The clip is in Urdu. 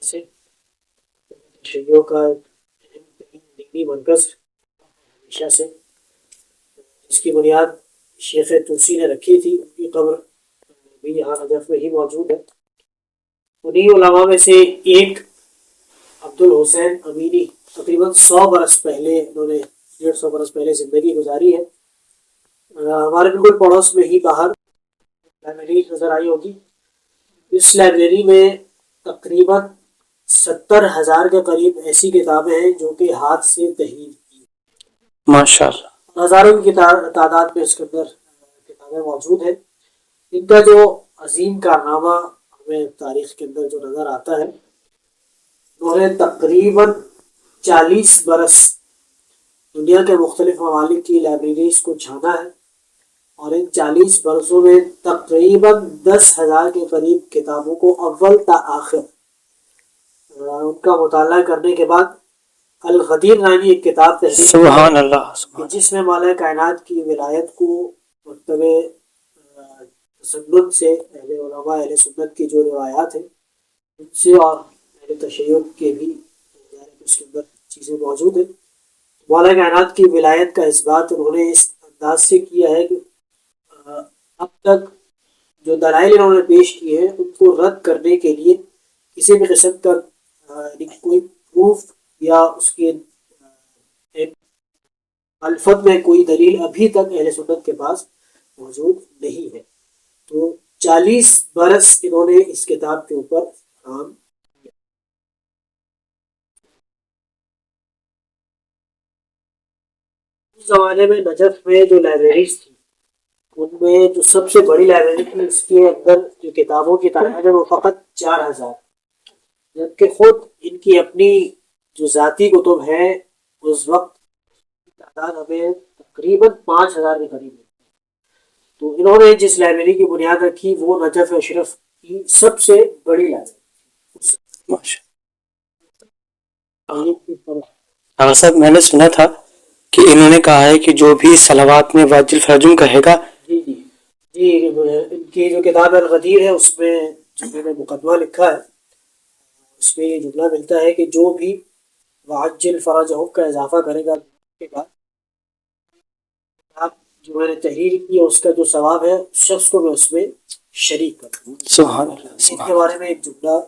سے تشیع کا اہم ترین دینی مرکز ہمیشہ سے، جس کی بنیاد شیخ توسی نے رکھی تھی، ان کی قبر بھی یہاں نجف میں ہی موجود ہے۔ انہی علماء میں سے ایک عبد الحسین امینی تقریباً 100 برس پہلے، انہوں نے 150 برس پہلے زندگی گزاری ہے۔ ہمارے بالکل پڑوس میں ہی باہر لائبریری نظر آئی ہوگی۔ اس لائبریری میں تقریباً 70,000 کے قریب ایسی کتابیں ہیں جو کہ ہاتھ سے تحریر کی، ماشاء اللہ۔ ہزاروں کی تعداد میں اس کے اندر کتابیں موجود ہیں۔ ان کا جو عظیم کارنامہ ہمیں تاریخ کے اندر جو نظر آتا ہے، انہوں نے تقریباً 40 برس دنیا کے مختلف ممالک کی لائبریریز کو چھانا ہے، اور ان 40 برسوں میں تقریباً 10,000 کے قریب کتابوں کو اول تا آخر ان کا مطالعہ کرنے کے بعد الغدیر نامی ایک کتاب تحریر سبحان اللہ، کہ سبحان جس میں مالا کائنات کی ولایت کو مرتبہ تسنن سے اہل علماء اہل سنت کی جو روایات ہیں ان سے اور اہل تشیع کے بھی اس کے اندر چیزیں موجود ہیں۔ مولا کائنات کی ولایت کا اس بات انہوں نے اس انداز سے کیا ہے کہ اب تک جو دلائل انہوں نے پیش کیے ہیں ان کو رد کرنے کے لیے کسی بھی قسم کا کوئی پروف یا اس کے الفت میں کوئی دلیل ابھی تک اہل سنت کے پاس موجود نہیں ہے۔ تو 40 برس انہوں نے اس کتاب کے اوپر کام کیا۔ اس زمانے میں نجف میں جو لائبریریز تھی ان میں جو سب سے بڑی لائبریری تھی، اس کے اندر جو کتابوں کی تعداد ہے وہ فقط 4,000، جبکہ خود ان کی اپنی جو ذاتی کتب ہیں اس وقت تعداد ہمیں تقریباً 5,000 کے قریب ہے۔ تو انہوں نے جس لائبریری کی بنیاد رکھی وہ نجف اشرف کی سب سے بڑی لائبریری۔ ماشاء اللہ صاحب، میں نے سنا تھا کہ انہوں نے کہا ہے کہ جو بھی صلوات میں واجل فرجم کہے گا، جی جی جی، ان کی جو کتاب الغدیر ہے اس میں جو میں نے مقدمہ لکھا ہے اس میں یہ جملہ ملتا ہے کہ جو بھی وعجل فرجہ کا اضافہ کرے گا کے بعد، آپ جو میں نے تحریر کی ہے اس کا جو ثواب ہے اس شخص کو میں اس میں شریک کروں۔ سبحان اللہ، اس کے بارے میں ایک جملہ